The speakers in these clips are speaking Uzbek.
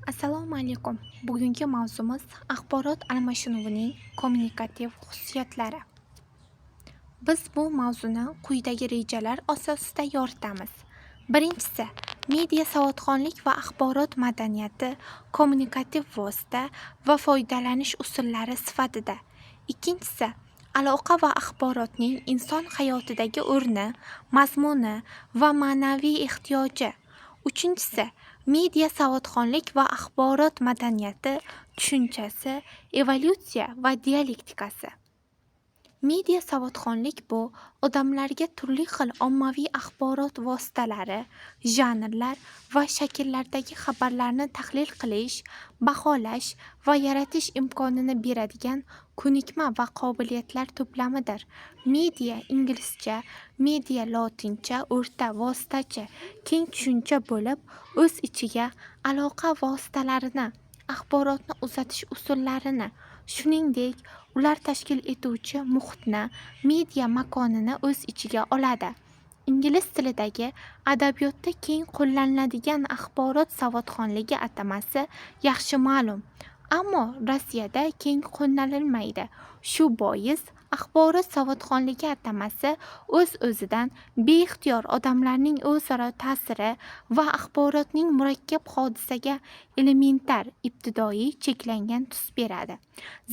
Assalomu alaykum. Bugungi mavzumiz axborot almashinuvining kommunikativ xususiyatlari. Biz bu mavzuni quyidagi rejalar asosida yoritamiz. Birinchisi, media savodxonlik va axborot madaniyati kommunikativ vosita va foydalanish usullari sifatida. Ikkinchisi, aloqa va axborotning inson hayotidagi o'rni, mazmuni va ma'naviy ehtiyoji. Uchinchisi, media savodxonlik va axborot madaniyati tushunchasi, evolyutsiya va dialektikasi. Media savodxonlik bu odamlarga turli xil ommaviy axborot vositalari, janrlar va shakllardagi xabarlarni tahlil qilish, baholash va yaratish imkonini beradigan ko'nikma va qobiliyatlar to'plamidir. Media inglizcha, media lotincha, o'rta, vositachi keng tushuncha bo'lib, o'z ichiga aloqa vositalarini, axborotni uzatish usullarini, shuningdek, ular tashkil etuvchi muhitni, media makonini o'z ichiga oladi. Ingliz tilidagi adabiyotda keng qo'llaniladigan axborot savodxonligi atamasi yaxshi ma'lum, ammo Rossiyada keng qo'llanilmaydi. Shu bois axborot savodxonligi atamasi o'z-o'zidan beixtiyor odamlarning o'zaro ta'siri va axborotning murakkab hodisaga elementar, ibtidoiy, cheklangan tus beradi.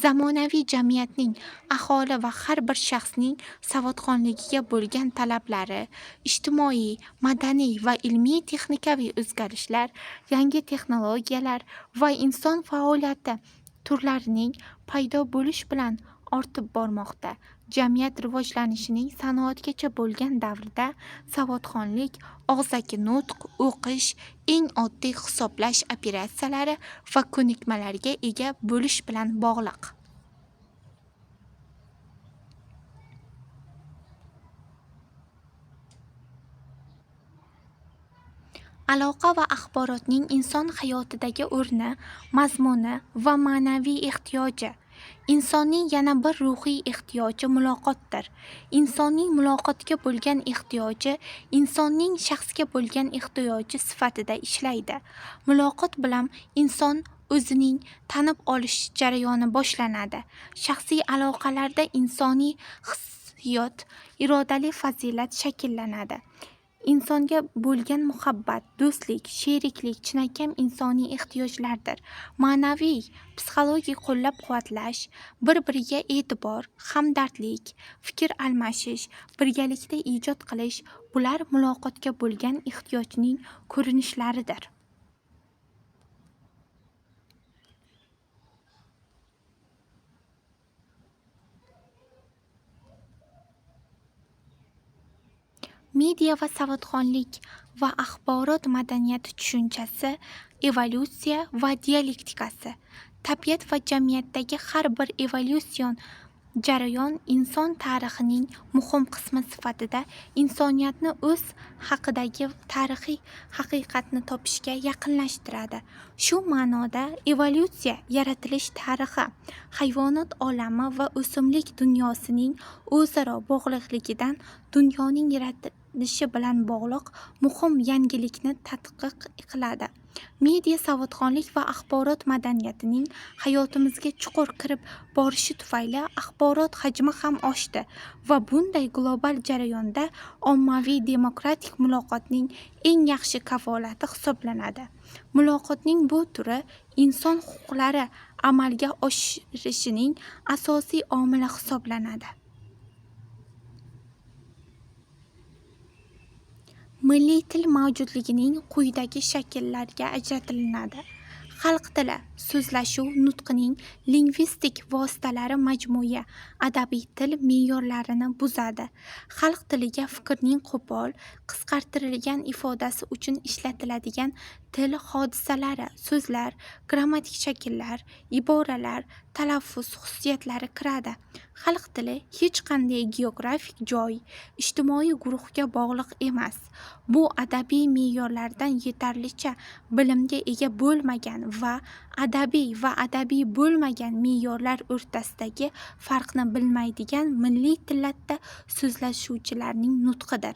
Zamonaviy jamiyatning aholi va har bir shaxsning savodxonligiga bo'lgan talablari, ijtimoiy, madaniy va ilmiy-texnikaviy o'zgarishlar, yangi texnologiyalar va inson faoliyati turlarining paydo bo'lish bilan ortib bormoqda. Jamiyat rivojlanishining sanoatgacha bo'lgan davrida savodxonlik og'zaki nutq, o'qish, eng oddiy hisoblash operatsiyalari va ko'nikmalarga ega bo'lish bilan bog'liq. Aloqa va axborotning inson hayotidagi o'rni, mazmuni va ma'naviy ehtiyoji. Insonning yana bir ruhiy ehtiyoji muloqotdir. Insonning muloqotga bo'lgan ehtiyoji insonning shaxsga bo'lgan ehtiyoji sifatida ishlaydi. Muloqot bilan inson o'zining tanib olish jarayoni boshlanadi. Shaxsiy aloqalarda insoniy hissiyot, irodali fazilat shakllanadi. Insonga bo'lgan muhabbat, do'stlik, sheriklik chinakam insoniy ehtiyojlardir. Ma'naviy, psixologik qo'llab-quvvatlash, bir-biriga e'tibor, hamdardlik, fikr almashish, birgalikda ijod qilish bular muloqotga bo'lgan ehtiyojning ko'rinishlaridir. Media va savodxonlik va axborot madaniyati tushunchasi, evolyutsiya va dialektikasi. Tabiat va jamiyatdagi har bir evolyutsion jarayon inson tarixining muhim qismi sifatida insoniyatni o'z haqidagi tarixiy haqiqatni topishga yaqinlashtiradi. Shu ma'noda evolyutsiya yaratilish tarixi, hayvonot olami va o'simlik dunyosining o'zaro bog'liqligidan dunyoning yaratilishi bilan bog'liq muhim yangilikni tadqiq qiladi. Media savodxonlik va axborot madaniyatining hayotimizga chuqur kirib borishi tufayli axborot hajmi ham oshdi va bunday global jarayonda ommaviy demokratik muloqotning eng yaxshi kafolati hisoblanadi. Muloqotning bu turi inson huquqlari amalga oshirishining asosiy omili hisoblanadi. Milliy til mavjudligining quyidagi shakllarga ajratilinadi. Xalq tili so'zlashuv nutqining lingvistik vositalari majmui adabiy til me'yorlarini buzadi. Xalq tiliga fikrning qo'pol, qisqartirilgan ifodasi uchun ishlatiladigan til hodisalari, so'zlar, grammatik shakllar, iboralar, talaffuz xususiyatlari kiradi. Xalq tili hech qanday geografik joy, ijtimoiy guruhga bog'liq emas. Bu adabiy me'yorlardan yetarlicha bilimga ega bo'lmagan va adabiy bo'lmagan me'yorlar o'rtasidagi farqni bilmaydigan milliy tillatda so'zlashuvchilarning nutqidir.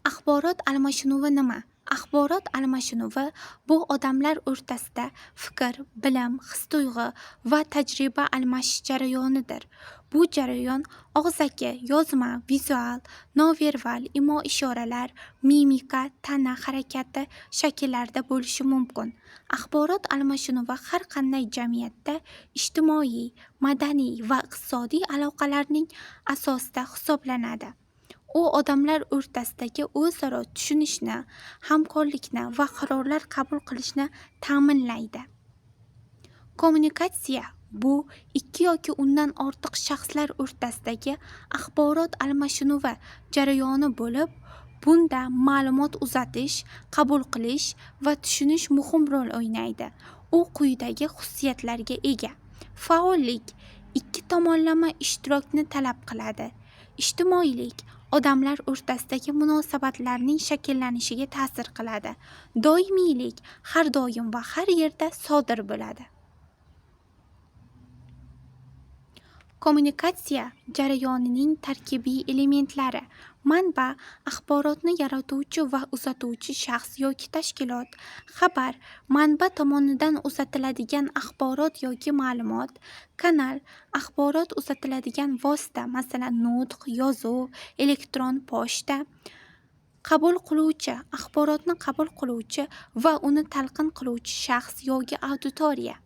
Axborot almashinuvi nima? Axborot almashinuvi bu odamlar o'rtasida fikr, bilim, his-tuyg'u va tajriba almashish jarayonidir. Bu jarayon og'zaki, yozma, vizual, noverbal, imo-ishoralar, mimika, tana harakati shakllarida bo'lishi mumkin. Axborot almashinuvi har qanday jamiyatda ijtimoiy, madaniy va iqtisodiy aloqalarning asosida hisoblanadi. U odamlar o'rtasidagi o'zaro tushunishni, hamkorlikni va qarorlar qabul qilishni ta'minlaydi. Kommunikatsiya bu ikki yoki undan ortiq shaxslar o'rtasidagi axborot almashinuvi jarayoni bo'lib, bunda ma'lumot uzatish, qabul qilish va tushunish muhim rol o'ynaydi. U quyidagi xususiyatlarga ega. Faollik ikki tomonlama ishtirokni talab qiladi. Ijtimoiylik odamlar o'rtasidagi munosabatlarning shakllanishiga ta'sir qiladi. Doimiylik har doim va har yerda sodir bo'ladi. Kommunikatsiya jarayonining tarkibiy elementlari. Manba axborotni yaratuvchi va uzatuvchi shaxs yoki tashkilot. Xabar manba tomonidan uzatiladigan axborot yoki ma'lumot. Kanal axborot uzatiladigan vosita, masalan, nutq, yozuv, elektron pochta. Qabul qiluvchi axborotni qabul qiluvchi va uni talqin qiluvchi shaxs yoki auditoriya.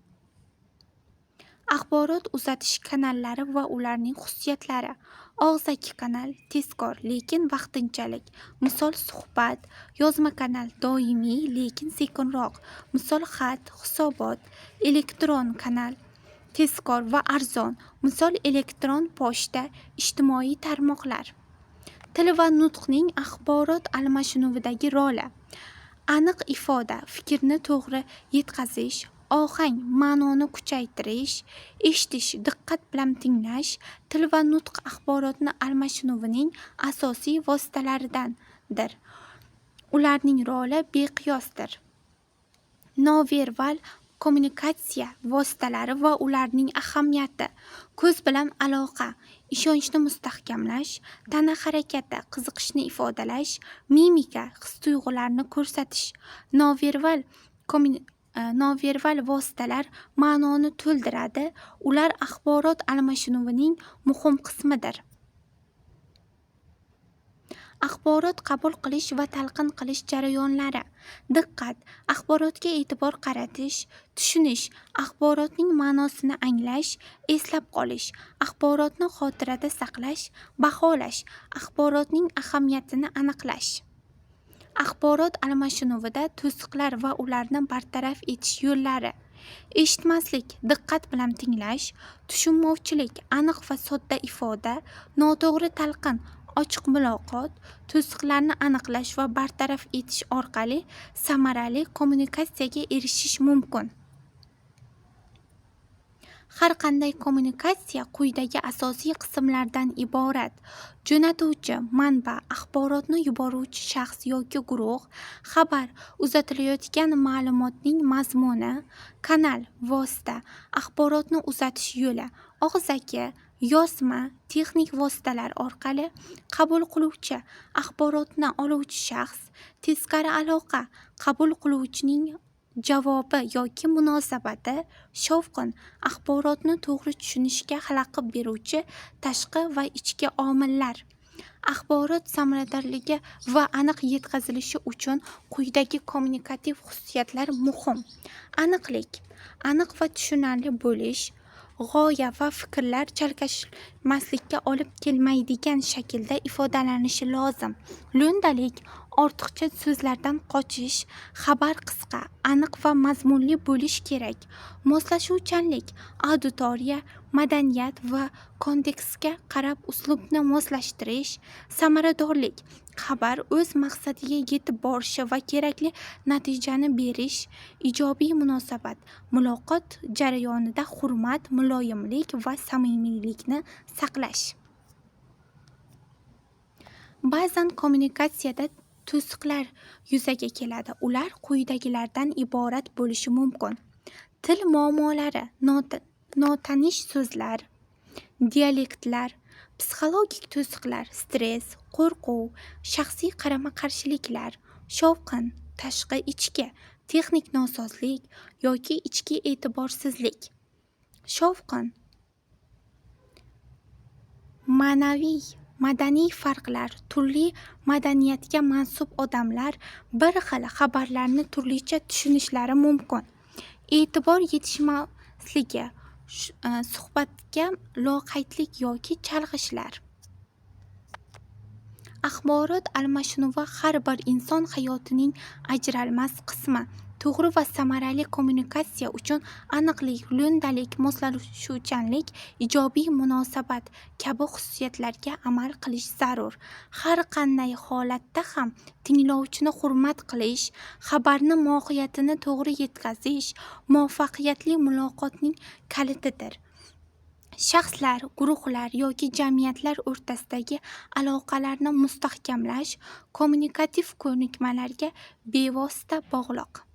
Axborot uzatish kanallari va ularning xususiyatlari. Og'zaki kanal tezkor, lekin vaqtinchalik. Misol suhbat. Yozma kanal doimiy, lekin sekinroq. Misol xat, hisobot. Elektron kanal tezkor va arzon. Misol elektron pochta, ijtimoiy tarmoqlar. Til va nutqning axborot almashinuvidagi roli. Aniq ifoda, fikrni to'g'ri yetkazish. Ohang ma'noni kuchaytirish, eshitish, diqqat bilan tinglash. Til va nutq axborotni almashinuvining asosiy vositalaridandir. Ularning roli beqiyosdir. Noverbal kommunikatsiya vositalari va ularning ahamiyati. Ko'z bilan aloqa, ishonchni mustahkamlash, tana harakati, qiziqishni ifodalash, mimika, his-tuyg'ularni ko'rsatish. Noverbal vositalar ma'noni to'ldiradi. Ular axborot almashinuvining muhim qismidir. Axborot qabul qilish va talqin qilish jarayonlari. Diqqat, axborotga e'tibor qaratish, tushunish, axborotning ma'nosini anglash, eslab qolish, axborotni xotirada saqlash, baholash, axborotning ahamiyatini aniqlash. Axborot almashinuvida to'siqlar va ularni bartaraf etish yo'llari. Eshitmaslik, diqqat bilan tinglash, tushunmovchilik, aniq va sodda ifoda, noto'g'ri talqin, ochiq muloqot, to'siqlarni aniqlash va bartaraf etish orqali samarali kommunikatsiyaga erishish mumkin. Har qanday kommunikatsiya quyidagi asosiy qismlardan iborat. Jo'natuvchi, manba, axborotni yuboruvchi shaxs yoki guruh, xabar, uzatilayotgan ma'lumotning mazmuni, kanal, vosita, axborotni uzatish yo'li, og'zaki, yozma, texnik vositalar orqali, qabul qiluvchi, axborotni oluvchi shaxs, teskari aloqa, qabul qiluvchining javobi yoki munosabati, shovqin, axborotni to'g'ri tushunishga xalaqit beruvchi tashqi va ichki omillar. Axborot samaradorligi va aniq yetkazilishi uchun quyidagi kommunikativ xususiyatlar muhim. Aniqlik, aniq va tushunarli bo'lish, g'oya va fikrlar chalkashmaslikka olib kelmaydigan shaklda ifodalanishi lozim. Lo'ndalik, ortiqcha so'zlardan qochish, xabar qisqa, aniq va mazmunli bo'lish kerak. Moslashuvchanlik, auditoriya, madaniyat va kontekstga qarab uslubni moslashtirish. Samaradorlik, xabar o'z maqsadiga yetib borishi va kerakli natijani berish. Ijobiy munosabat, muloqot jarayonida hurmat, muloyimlik va samimiylikni saqlash. Ba'zan kommunikatsiyada to'siqlar yuzaga keladi. Ular quyidagilardan iborat bo'lishi mumkin. Til muammolari, notanish so'zlar, dialektlar, psixologik to'siqlar, stress, qo'rquv, shaxsiy qarama-qarshiliklar, shovqin, tashqi ichki, texnik nosozlik yoki ichki e'tiborsizlik. Shovqin. Ma'naviy, madaniy farqlar. Turli madaniyatga mansub odamlar bir xil xabarlarni turlicha tushunishlari mumkin. E'tibor yetishmasligi, suhbatga loqaydlik yoki chalg'ishlar. Axborot almashinuvi har bir inson hayotining ajralmas qismi. To'g'ri va samarali kommunikatsiya uchun aniqlik, lo'ndalik, moslashuvchanlik, ijobiy munosabat kabi xususiyatlarga amal qilish zarur. Har qanday holatda ham tinglovchini hurmat qilish, xabarni mohiyatini to'g'ri yetkazish muvaffaqiyatli muloqotning kalitidir. Shaxslar, guruhlar yoki jamiyatlar o'rtasidagi aloqalarni mustahkamlash kommunikativ ko'nikmalarga bevosita bog'liq.